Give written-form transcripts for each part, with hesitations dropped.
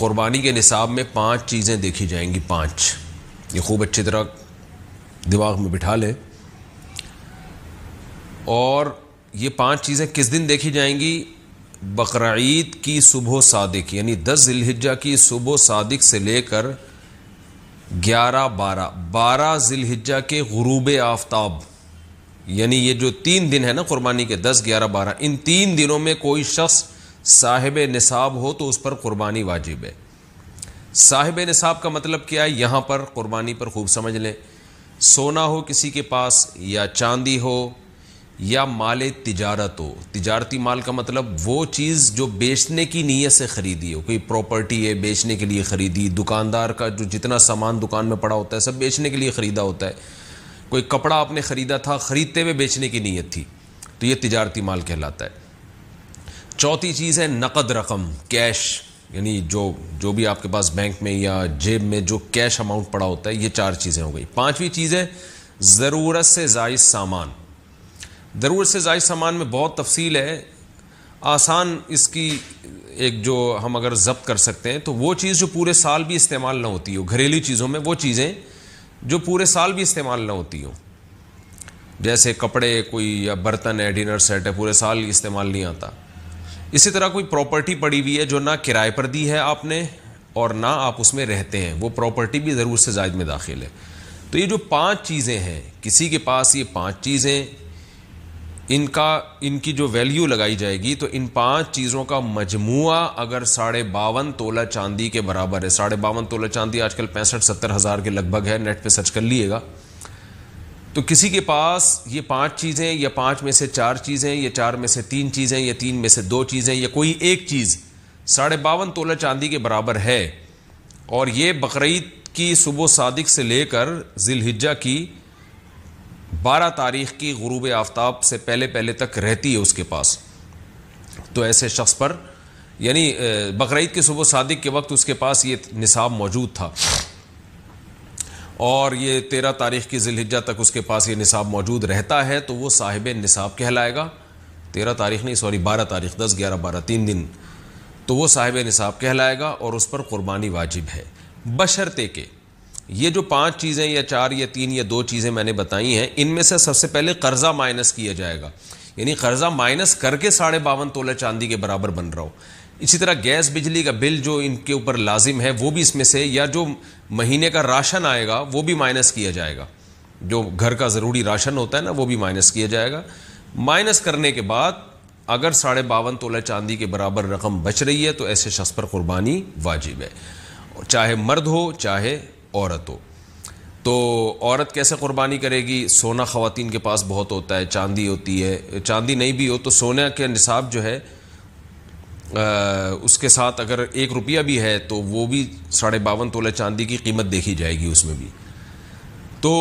قربانی کے نصاب میں 5 چیزیں دیکھی جائیں گی. 5 یہ خوب اچھی طرح دماغ میں بٹھا لیں. اور یہ 5 چیزیں کس دن دیکھی جائیں گی؟ بقرعید کی صبح صادق یعنی 10 ذی الحجہ کی صبح صادق سے لے کر 12 ذی الحجہ کے غروب آفتاب، یعنی یہ جو 3 دن ہے نا قربانی کے، 10 11 12، ان 3 دنوں میں کوئی شخص صاحب نصاب ہو تو اس پر قربانی واجب ہے. صاحب نصاب کا مطلب کیا ہے؟ یہاں پر قربانی پر خوب سمجھ لیں. سونا ہو کسی کے پاس، یا چاندی ہو، یا مال تجارت ہو. تجارتی مال کا مطلب وہ چیز جو بیچنے کی نیت سے خریدی ہو. کوئی پراپرٹی ہے بیچنے کے لیے خریدی، دکاندار کا جو جتنا سامان دکان میں پڑا ہوتا ہے سب بیچنے کے لیے خریدا ہوتا ہے. کوئی کپڑا آپ نے خریدا تھا، خریدتے ہوئے بیچنے کی نیت تھی، تو یہ تجارتی مال کہلاتا ہے. چوتھی چیز ہے نقد رقم، کیش، یعنی جو بھی آپ کے پاس بینک میں یا جیب میں جو کیش اماؤنٹ پڑا ہوتا ہے. یہ 4 چیزیں ہو گئی. 5ویں چیز ہے ضرورت سے زائد سامان. ضرورت سے زائد سامان میں بہت تفصیل ہے. آسان اس کی ایک جو ہم اگر ضبط کر سکتے ہیں تو وہ چیز جو پورے سال بھی استعمال نہ ہوتی ہو. گھریلو چیزوں میں وہ چیزیں جو پورے سال بھی استعمال نہ ہوتی ہوں، جیسے کپڑے، کوئی یا برتن ہے، ڈنر سیٹ ہے، پورے سال استعمال نہیں آتا. اسی طرح کوئی پراپرٹی پڑی ہوئی ہے جو نہ کرائے پر دی ہے آپ نے اور نہ آپ اس میں رہتے ہیں، وہ پراپرٹی بھی ضرورت سے زائد میں داخل ہے. تو یہ جو 5 چیزیں ہیں، کسی کے پاس یہ 5 چیزیں، ان کی جو ویلیو لگائی جائے گی تو ان 5 چیزوں کا مجموعہ اگر 52.5 تولہ چاندی کے برابر ہے. 52.5 تولہ چاندی آج کل 65-70 ہزار کے لگ بھگ ہے، نیٹ پہ سرچ کر لیے گا. تو کسی کے پاس یہ 5 چیزیں، یا 5 میں سے 4 چیزیں، یا 4 میں سے 3 چیزیں، یا 3 میں سے 2 چیزیں، یا کوئی ایک چیز 52.5 تولہ چاندی کے برابر ہے، اور یہ بقرعید کی صبح صادق سے لے کر ذی الحجہ کی 12 تاریخ کی غروب آفتاب سے پہلے تک رہتی ہے اس کے پاس، تو ایسے شخص پر، یعنی بقرعید کی صبح صادق کے وقت اس کے پاس یہ نصاب موجود تھا، اور یہ 13 تاریخ کی ذی الحجہ تک اس کے پاس یہ نصاب موجود رہتا ہے، تو وہ صاحب نصاب کہلائے گا. 13 تاریخ نہیں، 12 تاریخ، 10 11 12 3 دن، تو وہ صاحب نصاب کہلائے گا اور اس پر قربانی واجب ہے. بشرطے کہ یہ جو 5 چیزیں یا 4 یا 3 یا 2 چیزیں میں نے بتائی ہیں، ان میں سے سب سے پہلے قرضہ مائنس کیا جائے گا، یعنی قرضہ مائنس کر کے 52.5 تولہ چاندی کے برابر بن رہا ہو. اسی طرح گیس بجلی کا بل جو ان کے اوپر لازم ہے وہ بھی اس میں سے، یا جو مہینے کا راشن آئے گا وہ بھی مائنس کیا جائے گا. جو گھر کا ضروری راشن ہوتا ہے نا وہ بھی مائنس کیا جائے گا. مائنس کرنے کے بعد اگر 52.5 تولہ چاندی کے برابر رقم بچ رہی ہے تو ایسے شخص پر قربانی واجب ہے، چاہے مرد ہو چاہے عورت ہو. تو عورت کیسے قربانی کرے گی؟ سونا خواتین کے پاس بہت ہوتا ہے، چاندی ہوتی ہے، چاندی نہیں بھی ہو تو سونے کے نصاب جو ہے اس کے ساتھ اگر 1 روپیہ بھی ہے تو وہ بھی 52.5 تولہ چاندی کی قیمت دیکھی جائے گی اس میں بھی. تو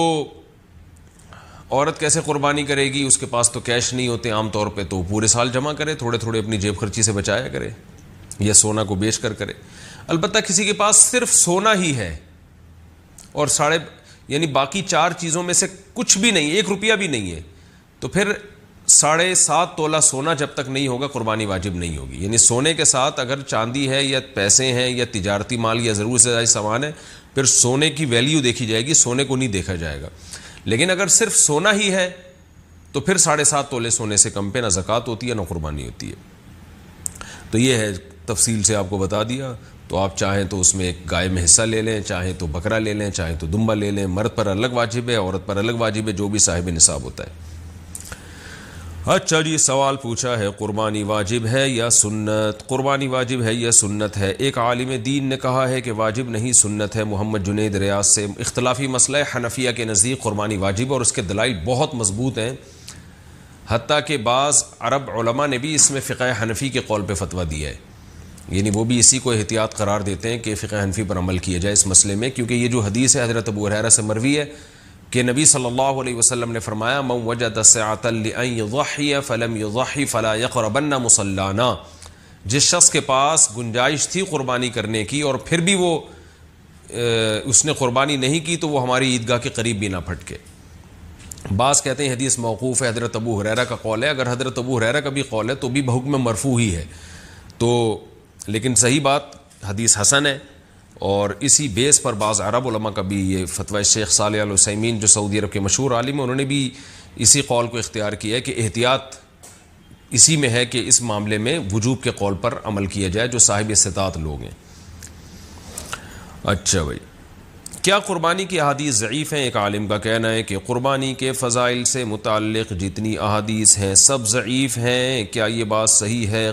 عورت کیسے قربانی کرے گی؟ اس کے پاس تو کیش نہیں ہوتے عام طور پہ، تو پورے سال جمع کرے، تھوڑے تھوڑے اپنی جیب خرچی سے بچایا کرے، یا سونا کو بیچ کر کرے. البتہ کسی کے پاس صرف سونا ہی ہے اور یعنی باقی 4 چیزوں میں سے کچھ بھی نہیں، 1 روپیہ بھی نہیں ہے، تو پھر 7.5 تولہ سونا جب تک نہیں ہوگا قربانی واجب نہیں ہوگی. یعنی سونے کے ساتھ اگر چاندی ہے یا پیسے ہیں یا تجارتی مال یا ضرورت سے زائد سامان ہے، پھر سونے کی ویلیو دیکھی جائے گی، سونے کو نہیں دیکھا جائے گا. لیکن اگر صرف سونا ہی ہے تو پھر 7.5 تولے سونے سے کم پہ نہ زکوٰۃ ہوتی ہے نہ قربانی ہوتی ہے. تو یہ ہے، تفصیل سے آپ کو بتا دیا. تو آپ چاہیں تو اس میں ایک گائے میں حصہ لے لیں، چاہیں تو بکرا لے لیں، چاہیں تو دمبا لے لیں. مرد پر الگ واجب ہے، عورت پر الگ واجب ہے، جو بھی صاحب نصاب ہوتا ہے. اچھا جی، سوال پوچھا ہے قربانی واجب ہے یا سنت؟ قربانی واجب ہے یا سنت ہے؟ ایک عالم دین نے کہا ہے کہ واجب نہیں سنت ہے. محمد جنید ریاض سے. اختلافی مسئلہ ہے. حنفیہ کے نزدیک قربانی واجب ہے اور اس کے دلائل بہت مضبوط ہیں، حتیٰ کہ بعض عرب علماء نے بھی اس میں فقہ حنفی کے قول پہ فتویٰ دیا ہے، یعنی وہ بھی اسی کو احتیاط قرار دیتے ہیں کہ فقہ حنفی پر عمل کیا جائے اس مسئلے میں، کیونکہ یہ جو حدیث ہے حضرت ابو ہریرہ سے مروی ہے کہ نبی صلی اللہ علیہ وسلم نے فرمایا من وجد سعۃ لأن یضحی فلم یضحی فلا یقربن مصلانا. جس شخص کے پاس گنجائش تھی قربانی کرنے کی اور پھر بھی وہ اس نے قربانی نہیں کی تو وہ ہماری عیدگاہ کے قریب بھی نہ پھٹکے. بعض کہتے ہیں حدیث موقوف ہے، حضرت ابو ہریرہ کا قول ہے. اگر حضرت ابو ہریرہ کا بھی قول ہے تو بھی بحکم مرفوع ہی ہے. تو لیکن صحیح بات حدیث حسن ہے، اور اسی بیس پر بعض عرب علماء کا بھی یہ فتوی شیخ صالح العثیمین جو سعودی عرب کے مشہور عالم ہیں، انہوں نے بھی اسی قول کو اختیار کیا ہے کہ احتیاط اسی میں ہے کہ اس معاملے میں وجوب کے قول پر عمل کیا جائے جو صاحب استطاعت لوگ ہیں۔ اچھا بھائی، کیا قربانی کی احادیث ضعیف ہیں؟ ایک عالم کا کہنا ہے کہ قربانی کے فضائل سے متعلق جتنی احادیث ہیں سب ضعیف ہیں، کیا یہ بات صحیح ہے؟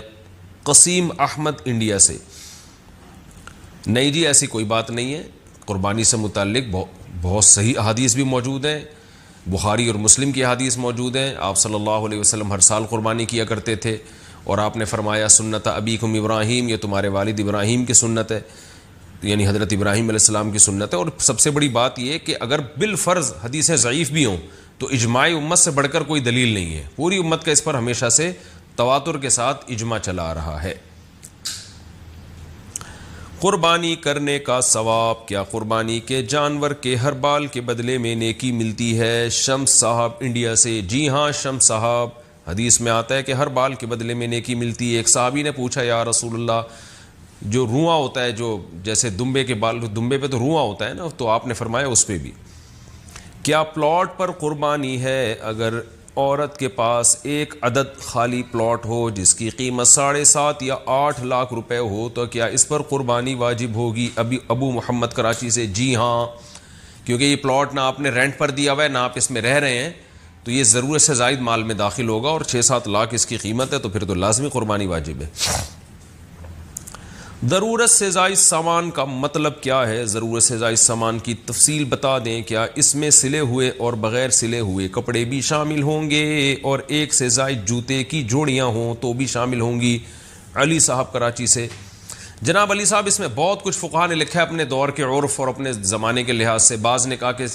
قسیم احمد انڈیا سے۔ نہیں جی، ایسی کوئی بات نہیں ہے، قربانی سے متعلق بہت صحیح احادیث بھی موجود ہیں، بخاری اور مسلم کی احادیث موجود ہیں۔ آپ صلی اللہ علیہ وسلم ہر سال قربانی کیا کرتے تھے، اور آپ نے فرمایا سنت ابیکم ابراہیم، یہ تمہارے والد ابراہیم کی سنت ہے، یعنی حضرت ابراہیم علیہ السلام کی سنت ہے۔ اور سب سے بڑی بات یہ کہ اگر بالفرض حدیثیں ضعیف بھی ہوں تو اجماع امت سے بڑھ کر کوئی دلیل نہیں ہے، پوری امت کا اس پر ہمیشہ سے تواتر کے ساتھ اجماع چلا آ رہا ہے۔ قربانی کرنے کا ثواب، کیا قربانی کے جانور کے ہر بال کے بدلے میں نیکی ملتی ہے؟ شمس صاحب انڈیا سے۔ جی ہاں شمس صاحب، حدیث میں آتا ہے کہ ہر بال کے بدلے میں نیکی ملتی ہے۔ ایک صحابی نے پوچھا یا رسول اللہ، جو رواں ہوتا ہے، جو جیسے دمبے کے بال، دمبے پہ تو رواں ہوتا ہے نا، تو آپ نے فرمایا اس پہ بھی۔ کیا پلاٹ پر قربانی ہے؟ اگر عورت کے پاس ایک عدد خالی پلاٹ ہو جس کی قیمت 7.5 یا 8 لاکھ روپے ہو تو کیا اس پر قربانی واجب ہوگی؟ ابو محمد کراچی سے۔ جی ہاں، کیونکہ یہ پلاٹ نہ آپ نے رینٹ پر دیا ہوا ہے نہ آپ اس میں رہ رہے ہیں، تو یہ ضرورت سے زائد مال میں داخل ہوگا، اور 6-7 لاکھ اس کی قیمت ہے، تو پھر تو لازمی قربانی واجب ہے۔ ضرورت سے زائد سامان کا مطلب کیا ہے؟ ضرورت سے زائد سامان کی تفصیل بتا دیں، کیا اس میں سلے ہوئے اور بغیر سلے ہوئے کپڑے بھی شامل ہوں گے؟ اور ایک سے زائد جوتے کی جوڑیاں ہوں تو بھی شامل ہوں گی؟ علی صاحب کراچی سے۔ جناب علی صاحب، اس میں بہت کچھ فقہا نے لکھا ہے اپنے دور کے عرف اور اپنے زمانے کے لحاظ سے۔ بعض نے کہا کہ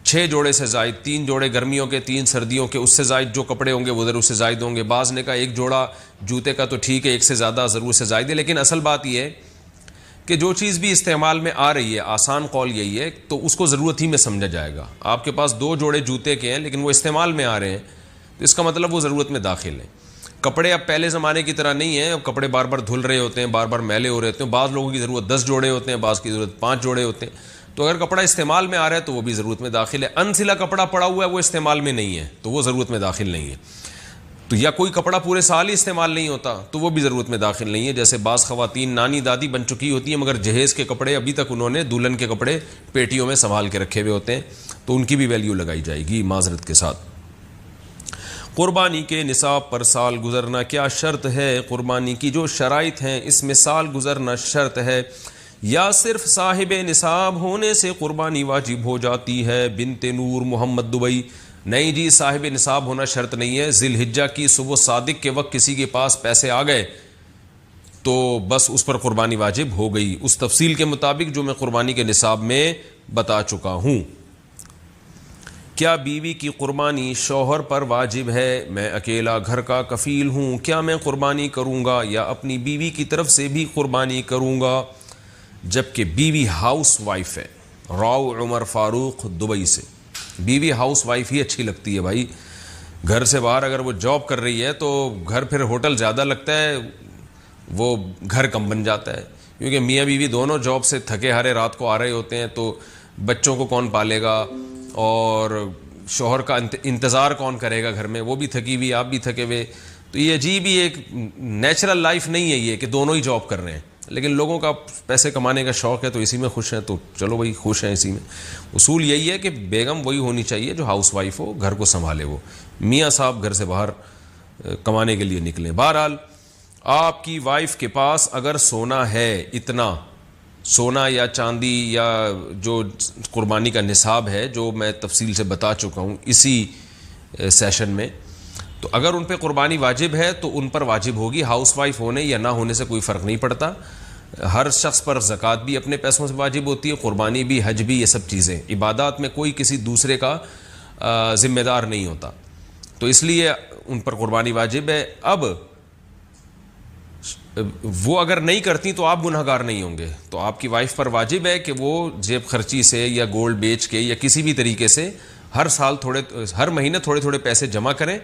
6 جوڑے سے زائد، 3 جوڑے گرمیوں کے 3 سردیوں کے، اس سے زائد جو کپڑے ہوں گے وہ ضرور سے زائد ہوں گے۔ بعض نے کہا 1 جوڑا جوتے کا تو ٹھیک ہے، 1 سے زیادہ ضرور سے زائد ہے۔ لیکن اصل بات یہ ہے کہ جو چیز بھی استعمال میں آ رہی ہے، آسان قول یہی ہے، تو اس کو ضرورت ہی میں سمجھا جائے گا۔ آپ کے پاس 2 جوڑے جوتے کے ہیں لیکن وہ استعمال میں آ رہے ہیں، تو اس کا مطلب وہ ضرورت میں داخل ہیں۔ کپڑے اب پہلے زمانے کی طرح نہیں ہیں، اب کپڑے بار بار دھل رہے ہوتے ہیں، بار بار میلے ہو رہے ہوتے ہیں۔ بعض لوگوں کی ضرورت 10 جوڑے ہوتے ہیں، بعض کی ضرورت 5 جوڑے ہوتے ہیں، تو اگر کپڑا استعمال میں آ رہا ہے تو وہ بھی ضرورت میں داخل ہے۔ انسلا کپڑا پڑا ہوا ہے وہ استعمال میں نہیں ہے تو وہ ضرورت میں داخل نہیں ہے۔ تو یا کوئی کپڑا پورے سال ہی استعمال نہیں ہوتا تو وہ بھی ضرورت میں داخل نہیں ہے۔ جیسے بعض خواتین نانی دادی بن چکی ہوتی ہیں مگر جہیز کے کپڑے ابھی تک انہوں نے دلہن کے کپڑے پیٹیوں میں سنبھال کے رکھے ہوئے ہوتے ہیں، تو ان کی بھی ویلیو لگائی جائے گی معذرت کے ساتھ۔ قربانی کے نصاب پر سال گزرنا کیا شرط ہے؟ قربانی کی جو شرائط ہیں اس میں سال گزرنا شرط ہے یا صرف صاحب نصاب ہونے سے قربانی واجب ہو جاتی ہے؟ بنت نور محمد دبئی۔ نہیں جی، صاحب نصاب ہونا شرط نہیں ہے۔ ذی الحجہ کی صبح صادق کے وقت کسی کے پاس پیسے آ گئے تو بس اس پر قربانی واجب ہو گئی، اس تفصیل کے مطابق جو میں قربانی کے نصاب میں بتا چکا ہوں۔ کیا بیوی کی قربانی شوہر پر واجب ہے؟ میں اکیلا گھر کا کفیل ہوں، کیا میں قربانی کروں گا یا اپنی بیوی کی طرف سے بھی قربانی کروں گا؟ جبکہ بیوی ہاؤس وائف ہے۔ راؤ عمر فاروق دبئی سے۔ بیوی ہاؤس وائف ہی اچھی لگتی ہے بھائی، گھر سے باہر اگر وہ جاب کر رہی ہے تو گھر پھر ہوٹل زیادہ لگتا ہے، وہ گھر کم بن جاتا ہے، کیونکہ میاں بیوی دونوں جاب سے تھکے ہارے رات کو آ رہے ہوتے ہیں، تو بچوں کو کون پالے گا اور شوہر کا انتظار کون کرے گا گھر میں، وہ بھی تھکی ہوئی آپ بھی تھکے ہوئے، تو یہ عجیب ہی ایک نیچرل لائف نہیں ہے یہ کہ دونوں ہی جاب کر رہے ہیں۔ لیکن لوگوں کا پیسے کمانے کا شوق ہے تو اسی میں خوش ہیں، تو چلو بھائی خوش ہیں اسی میں۔ اصول یہی ہے کہ بیگم وہی ہونی چاہیے جو ہاؤس وائف ہو، گھر کو سنبھالے، وہ میاں صاحب گھر سے باہر کمانے کے لیے نکلیں۔ بہرحال آپ کی وائف کے پاس اگر سونا ہے، اتنا سونا یا چاندی یا جو قربانی کا نصاب ہے جو میں تفصیل سے بتا چکا ہوں اسی سیشن میں، تو اگر ان پہ قربانی واجب ہے تو ان پر واجب ہوگی، ہاؤس وائف ہونے یا نہ ہونے سے کوئی فرق نہیں پڑتا۔ ہر شخص پر زکوٰۃ بھی اپنے پیسوں سے واجب ہوتی ہے، قربانی بھی، حج بھی، یہ سب چیزیں عبادات میں کوئی کسی دوسرے کا ذمہ دار نہیں ہوتا، تو اس لیے ان پر قربانی واجب ہے۔ اب وہ اگر نہیں کرتی تو آپ گناہ گار نہیں ہوں گے، تو آپ کی وائف پر واجب ہے کہ وہ جیب خرچی سے یا گولڈ بیچ کے یا کسی بھی طریقے سے ہر مہینے تھوڑے تھوڑے پیسے جمع کریں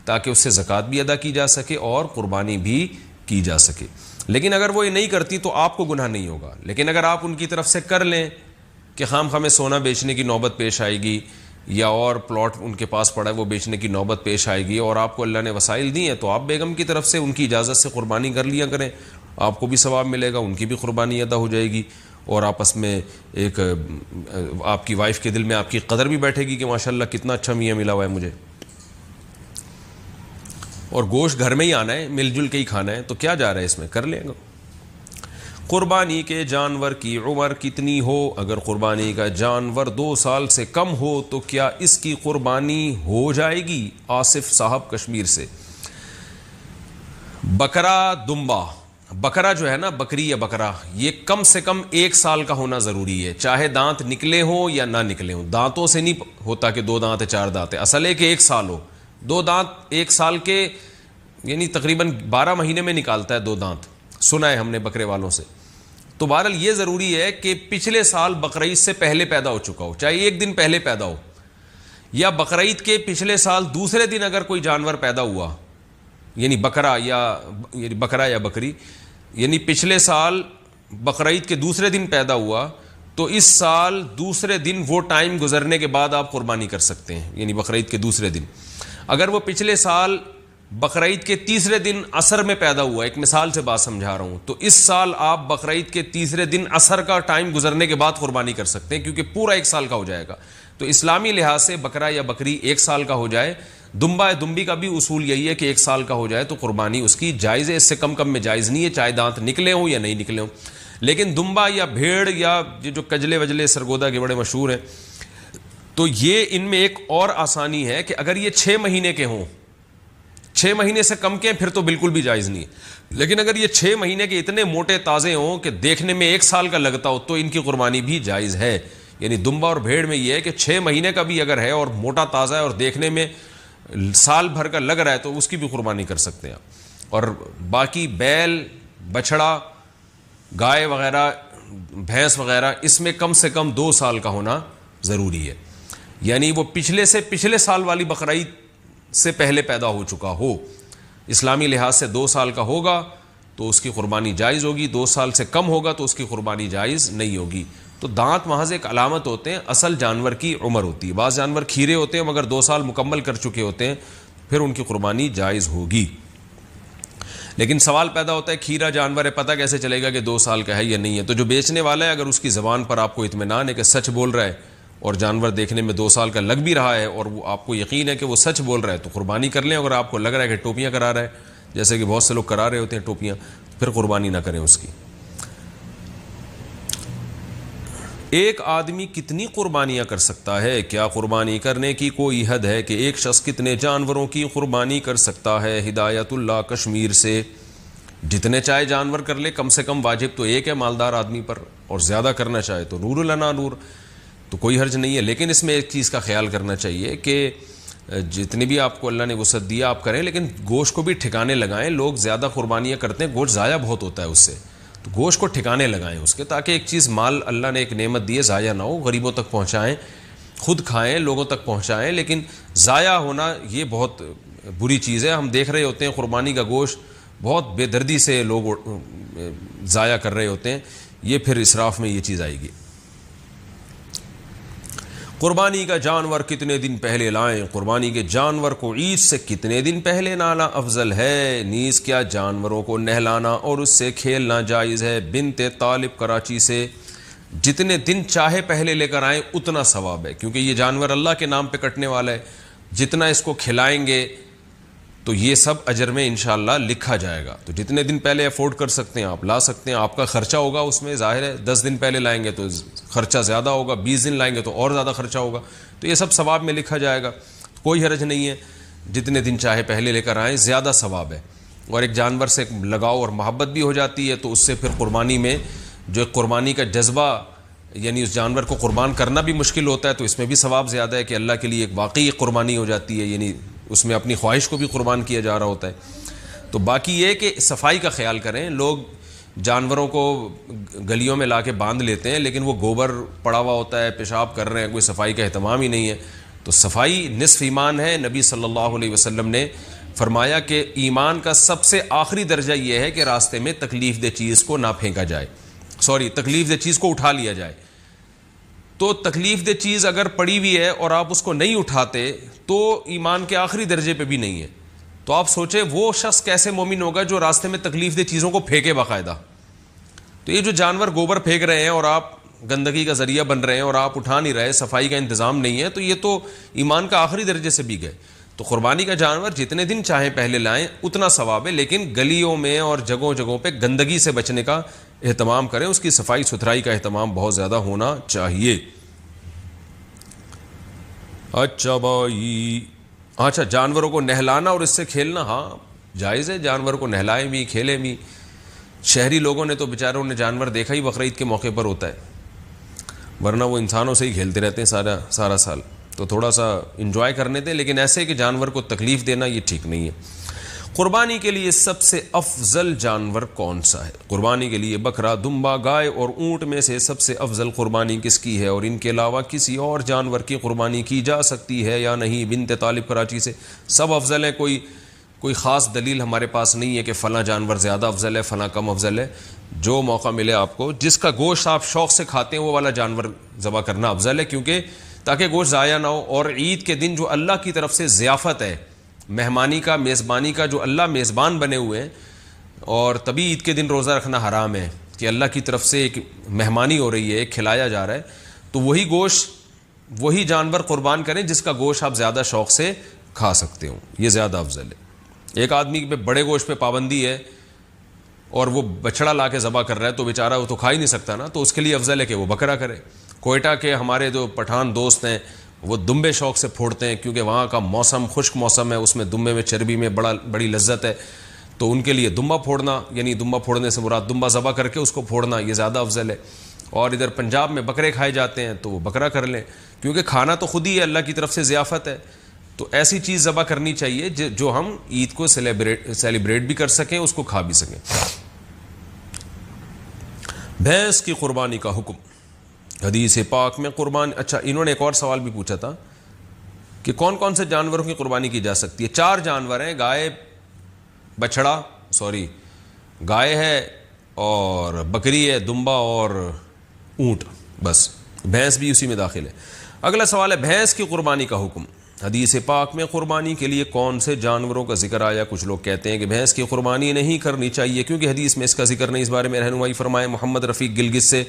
تاکہ اس سے زکوٰۃ بھی ادا کی جا سکے اور قربانی بھی کی جا سکے۔ لیکن اگر وہ یہ نہیں کرتی تو آپ کو گناہ نہیں ہوگا. لیکن اگر آپ ان کی طرف سے کر لیں کہ خام ہمیں سونا بیچنے کی نوبت پیش آئے گی یا اور پلاٹ ان کے پاس پڑا ہے وہ بیچنے کی نوبت پیش آئے گی اور آپ کو اللہ نے وسائل دی ہیں, تو آپ بیگم کی طرف سے ان کی اجازت سے قربانی کر لیا کریں, آپ کو بھی ثواب ملے گا, ان کی بھی قربانی ادا ہو جائے گی, اور آپس میں ایک آپ کی وائف کے دل میں آپ کی قدر بھی بیٹھے گی کہ ماشاءاللہ کتنا اچھا میاں ملا ہوا ہے مجھے. اور گوشت گھر میں ہی آنا ہے, مل جل کے ہی کھانا ہے, تو کیا جا رہا ہے اس میں, کر لیں گا. قربانی کے جانور کی عمر کتنی ہو؟ اگر قربانی کا جانور 2 سال سے کم ہو تو کیا اس کی قربانی ہو جائے گی؟ آصف صاحب کشمیر سے. بکرا دمبا, بکرا جو ہے نا, بکری یا بکرا, یہ کم سے کم 1 سال کا ہونا ضروری ہے, چاہے دانت نکلے ہوں یا نہ نکلے ہوں. دانتوں سے نہیں ہوتا کہ 2 دانت ہے 4 دانت ہے, اصل ہے کہ 1 سال ہو. 2 دانت 1 سال کے یعنی تقریباً 12 مہینے میں نکالتا ہے 2 دانت, سنا ہے ہم نے بکرے والوں سے. تو بہرحال یہ ضروری ہے کہ پچھلے سال بقرعید سے پہلے پیدا ہو چکا ہو, چاہے 1 دن پہلے پیدا ہو, یا بقرعید کے پچھلے سال دوسرے دن اگر کوئی جانور پیدا ہوا, یعنی بکرا یا بکری, یعنی پچھلے سال بقرعید کے دوسرے دن پیدا ہوا تو اس سال دوسرے دن وہ ٹائم گزرنے کے بعد آپ قربانی کر سکتے ہیں, یعنی بقرعید کے دوسرے دن. اگر وہ پچھلے سال بقرعید کے تیسرے دن عصر میں پیدا ہوا, ایک مثال سے بات سمجھا رہا ہوں, تو اس سال آپ بقرعید کے تیسرے دن عصر کا ٹائم گزرنے کے بعد قربانی کر سکتے ہیں, کیونکہ پورا 1 سال کا ہو جائے گا. تو اسلامی لحاظ سے بکرا یا بکری 1 سال کا ہو جائے, دمبا یا دمبی کا بھی اصول یہی ہے کہ 1 سال کا ہو جائے تو قربانی اس کی جائز ہے, اس سے کم میں جائز نہیں ہے, چاہے دانت نکلے ہوں یا نہیں نکلے ہوں. لیکن دمبا یا بھیڑ یا جو کجلے وجلے سرگودا کے بڑے مشہور ہیں, تو یہ ان میں ایک اور آسانی ہے کہ اگر یہ 6 مہینے کے ہوں, 6 مہینے سے کم کے ہیں, پھر تو بالکل بھی جائز نہیں ہے. لیکن اگر یہ 6 مہینے کے اتنے موٹے تازے ہوں کہ دیکھنے میں 1 سال کا لگتا ہو تو ان کی قربانی بھی جائز ہے. یعنی دمبا اور بھیڑ میں یہ ہے کہ 6 مہینے کا بھی اگر ہے اور موٹا تازہ ہے اور دیکھنے میں سال بھر کا لگ رہا ہے تو اس کی بھی قربانی کر سکتے ہیں. اور باقی بیل, بچھڑا, گائے وغیرہ, بھینس وغیرہ, اس میں کم سے کم 2 سال کا ہونا ضروری ہے. یعنی وہ پچھلے سال والی بقرعید سے پہلے پیدا ہو چکا ہو, اسلامی لحاظ سے 2 سال کا ہوگا تو اس کی قربانی جائز ہوگی, 2 سال سے کم ہوگا تو اس کی قربانی جائز نہیں ہوگی. تو دانت محض ایک علامت ہوتے ہیں, اصل جانور کی عمر ہوتی ہے. بعض جانور کھیرے ہوتے ہیں مگر 2 سال مکمل کر چکے ہوتے ہیں, پھر ان کی قربانی جائز ہوگی. لیکن سوال پیدا ہوتا ہے کھیرا جانور ہے, پتہ کیسے چلے گا کہ 2 سال کا ہے یا نہیں ہے؟ تو جو بیچنے والا ہے اگر اس کی زبان پر آپ کو اطمینان ہے کہ سچ بول رہا ہے اور جانور دیکھنے میں 2 سال کا لگ بھی رہا ہے اور وہ آپ کو یقین ہے کہ وہ سچ بول رہا ہے تو قربانی کر لیں. اگر آپ کو لگ رہا ہے کہ ٹوپیاں کرا رہا ہے, جیسے کہ بہت سے لوگ کرا رہے ہوتے ہیں ٹوپیاں, پھر قربانی نہ کریں اس کی. ایک آدمی کتنی قربانیاں کر سکتا ہے؟ کیا قربانی کرنے کی کوئی حد ہے کہ ایک شخص کتنے جانوروں کی قربانی کر سکتا ہے؟ ہدایت اللہ کشمیر سے. جتنے چاہے جانور کر لے, کم سے کم واجب تو ایک ہے مالدار آدمی پر, اور زیادہ کرنا چاہے تو نور لنا نور, تو کوئی حرج نہیں ہے. لیکن اس میں ایک چیز کا خیال کرنا چاہیے کہ جتنی بھی آپ کو اللہ نے وسعت دیا آپ کریں, لیکن گوشت کو بھی ٹھکانے لگائیں. لوگ زیادہ قربانیاں کرتے ہیں, گوشت ضائع بہت ہوتا ہے اس سے, تو گوشت کو ٹھکانے لگائیں اس کے, تاکہ ایک چیز مال اللہ نے ایک نعمت دی ہے ضائع نہ ہو, غریبوں تک پہنچائیں, خود کھائیں, لوگوں تک پہنچائیں. لیکن ضائع ہونا یہ بہت بری چیز ہے. ہم دیکھ رہے ہوتے ہیں قربانی کا گوشت بہت بے دردی سے لوگ ضائع کر رہے ہوتے ہیں, یہ پھر اسراف میں یہ چیز آئے گی. قربانی کا جانور کتنے دن پہلے لائیں؟ قربانی کے جانور کو عید سے کتنے دن پہلے لانا افضل ہے؟ نیز کیا جانوروں کو نہلانا اور اس سے کھیلنا جائز ہے؟ بنت طالب کراچی سے. جتنے دن چاہے پہلے لے کر آئیں اتنا ثواب ہے, کیونکہ یہ جانور اللہ کے نام پہ کٹنے والا ہے. جتنا اس کو کھلائیں گے تو یہ سب اجر میں انشاءاللہ لکھا جائے گا. تو جتنے دن پہلے افورڈ کر سکتے ہیں آپ لا سکتے ہیں. آپ کا خرچہ ہوگا اس میں, ظاہر ہے 10 دن پہلے لائیں گے تو خرچہ زیادہ ہوگا, 20 دن لائیں گے تو اور زیادہ خرچہ ہوگا, تو یہ سب ثواب میں لکھا جائے گا. کوئی حرج نہیں ہے, جتنے دن چاہے پہلے لے کر آئیں, زیادہ ثواب ہے. اور ایک جانور سے لگاؤ اور محبت بھی ہو جاتی ہے, تو اس سے پھر قربانی میں جو قربانی کا جذبہ, یعنی اس جانور کو قربان کرنا بھی مشکل ہوتا ہے, تو اس میں بھی ثواب زیادہ ہے کہ اللہ کے لیے ایک واقعی قربانی ہو جاتی ہے, یعنی اس میں اپنی خواہش کو بھی قربان کیا جا رہا ہوتا ہے. تو باقی یہ کہ صفائی کا خیال کریں. لوگ جانوروں کو گلیوں میں لا کے باندھ لیتے ہیں, لیکن وہ گوبر پڑا ہوا ہوتا ہے, پیشاب کر رہے ہیں, کوئی صفائی کا اہتمام ہی نہیں ہے. تو صفائی نصف ایمان ہے. نبی صلی اللہ علیہ وسلم نے فرمایا کہ ایمان کا سب سے آخری درجہ یہ ہے کہ راستے میں تکلیف دہ چیز کو نہ پھینکا جائے، تکلیف دہ چیز کو اٹھا لیا جائے. تو تکلیف دہ چیز اگر پڑی ہوئی ہے اور آپ اس کو نہیں اٹھاتے تو ایمان کے آخری درجے پہ بھی نہیں ہے. تو آپ سوچیں وہ شخص کیسے مومن ہوگا جو راستے میں تکلیف دہ چیزوں کو پھینکے باقاعدہ. تو یہ جو جانور گوبر پھینک رہے ہیں اور آپ گندگی کا ذریعہ بن رہے ہیں اور آپ اٹھا نہیں رہے، صفائی کا انتظام نہیں ہے، تو یہ تو ایمان کا آخری درجے سے بھی گئے. تو قربانی کا جانور جتنے دن چاہیں پہلے لائیں اتنا ثواب ہے، لیکن گلیوں میں اور جگہوں جگہوں پہ گندگی سے بچنے کا اہتمام کریں، اس کی صفائی ستھرائی کا اہتمام بہت زیادہ ہونا چاہیے. اچھا بھائی، اچھا جانوروں کو نہلانا اور اس سے کھیلنا، ہاں جائز ہے، جانور کو نہلائیں بھی کھیلیں بھی. شہری لوگوں نے تو بیچاروں نے جانور دیکھا ہی بقرعید کے موقع پر ہوتا ہے، ورنہ وہ انسانوں سے ہی کھیلتے رہتے ہیں سارا سال. تو تھوڑا سا انجوائے کرنے دیں، لیکن ایسے کہ جانور کو تکلیف دینا یہ ٹھیک نہیں ہے. قربانی کے لیے سب سے افضل جانور کون سا ہے؟ قربانی کے لیے بکرا، دمبا، گائے اور اونٹ میں سے سب سے افضل قربانی کس کی ہے، اور ان کے علاوہ کسی اور جانور کی قربانی کی جا سکتی ہے یا نہیں؟ بنت طالب کراچی سے. سب افضل ہے، کوئی خاص دلیل ہمارے پاس نہیں ہے کہ فلاں جانور زیادہ افضل ہے فلاں کم افضل ہے. جو موقع ملے آپ کو، جس کا گوشت آپ شوق سے کھاتے ہیں وہ والا جانور ذبح کرنا افضل ہے، کیونکہ تاکہ گوشت ضائع نہ ہو. اور عید کے دن جو اللہ کی طرف سے ضیافت ہے، مہمانی کا، میزبانی کا، جو اللہ میزبان بنے ہوئے ہیں، اور تبھی عید کے دن روزہ رکھنا حرام ہے کہ اللہ کی طرف سے ایک مہمانی ہو رہی ہے، ایک کھلایا جا رہا ہے. تو وہی گوشت، وہی جانور قربان کریں جس کا گوشت آپ زیادہ شوق سے کھا سکتے ہو، یہ زیادہ افضل ہے. ایک آدمی پہ بڑے گوشت پہ پابندی ہے اور وہ بچڑا لا کے ذبح کر رہا ہے تو بیچارہ وہ تو کھا ہی نہیں سکتا نا، تو اس کے لیے افضل ہے کہ وہ بکرا کرے. کوئٹہ کے ہمارے جو پٹھان دوست ہیں وہ دمبے شوق سے پھوڑتے ہیں، کیونکہ وہاں کا موسم خشک موسم ہے، اس میں دمبے میں چربی میں بڑی لذت ہے. تو ان کے لیے دمبا پھوڑنا، یعنی دمبا پھوڑنے سے مراد دمبا ذبح کر کے اس کو پھوڑنا، یہ زیادہ افضل ہے. اور ادھر پنجاب میں بکرے کھائے جاتے ہیں تو وہ بکرا کر لیں، کیونکہ کھانا تو خود ہی ہے، اللہ کی طرف سے ضیافت ہے. تو ایسی چیز ذبح کرنی چاہیے جو ہم عید کو سیلیبریٹ بھی کر سکیں، اس کو کھا بھی سکیں. بھینس کی قربانی کا حکم. حدیث پاک میں قربانی، اچھا انہوں نے ایک اور سوال بھی پوچھا تھا کہ کون کون سے جانوروں کی قربانی کی جا سکتی ہے. 4 جانور ہیں، گائے، بچڑا، گائے ہے اور بکری ہے، دمبا اور اونٹ، بس بھینس بھی اسی میں داخل ہے. اگلا سوال ہے بھینس کی قربانی کا حکم. حدیث پاک میں قربانی کے لیے کون سے جانوروں کا ذکر آیا؟ کچھ لوگ کہتے ہیں کہ بھینس کی قربانی نہیں کرنی چاہیے کیونکہ حدیث میں اس کا ذکر نہیں. اس بارے میں رہنمائی فرمائے محمد رفیق گلگت سے.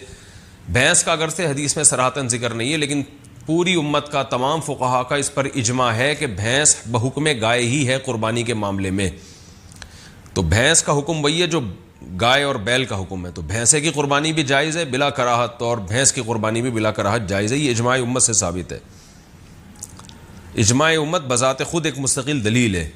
بھینس کا اگر سے حدیث میں صراحتاً ذکر نہیں ہے، لیکن پوری امت کا، تمام فقہا کا اس پر اجماع ہے کہ بھینس بحکم گائے ہی ہے قربانی کے معاملے میں. تو بھینس کا حکم وہی ہے جو گائے اور بیل کا حکم ہے. تو بھینسے کی قربانی بھی جائز ہے بلا کراہت، اور بھینس کی قربانی بھی بلا کراہت جائز ہے. یہ اجماع امت سے ثابت ہے. اجماع امت بذات خود ایک مستقل دلیل ہے.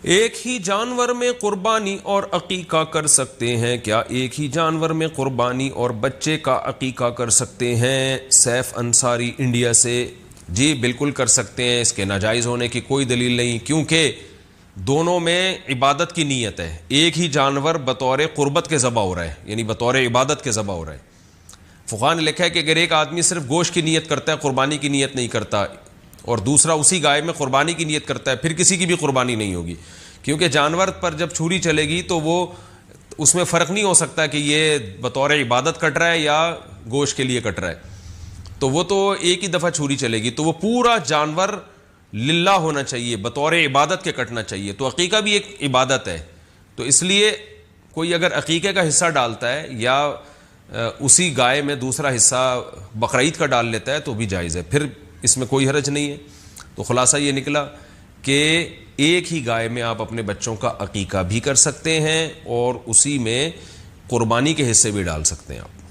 ایک ہی جانور میں قربانی اور عقیقہ کر سکتے ہیں کیا؟ ایک ہی جانور میں قربانی اور بچے کا عقیقہ کر سکتے ہیں؟ سیف انصاری انڈیا سے. جی بالکل کر سکتے ہیں، اس کے ناجائز ہونے کی کوئی دلیل نہیں، کیونکہ دونوں میں عبادت کی نیت ہے. ایک ہی جانور بطور قربت کے ذبح ہو رہا ہے، یعنی بطور عبادت کے ذبح ہو رہا ہے. فقہا نے لکھا ہے کہ اگر ایک آدمی صرف گوشت کی نیت کرتا ہے، قربانی کی نیت نہیں کرتا، اور دوسرا اسی گائے میں قربانی کی نیت کرتا ہے، پھر کسی کی بھی قربانی نہیں ہوگی، کیونکہ جانور پر جب چھری چلے گی تو وہ اس میں فرق نہیں ہو سکتا کہ یہ بطور عبادت کٹ رہا ہے یا گوشت کے لیے کٹ رہا ہے. تو وہ تو ایک ہی دفعہ چھری چلے گی، تو وہ پورا جانور للہ ہونا چاہیے، بطور عبادت کے کٹنا چاہیے. تو عقیقہ بھی ایک عبادت ہے، تو اس لیے کوئی اگر عقیقے کا حصہ ڈالتا ہے یا اسی گائے میں دوسرا حصہ بقرعید کا ڈال لیتا ہے تو بھی جائز ہے، پھر اس میں کوئی حرج نہیں ہے. تو خلاصہ یہ نکلا کہ ایک ہی گائے میں آپ اپنے بچوں کا عقیقہ بھی کر سکتے ہیں اور اسی میں قربانی کے حصے بھی ڈال سکتے ہیں آپ.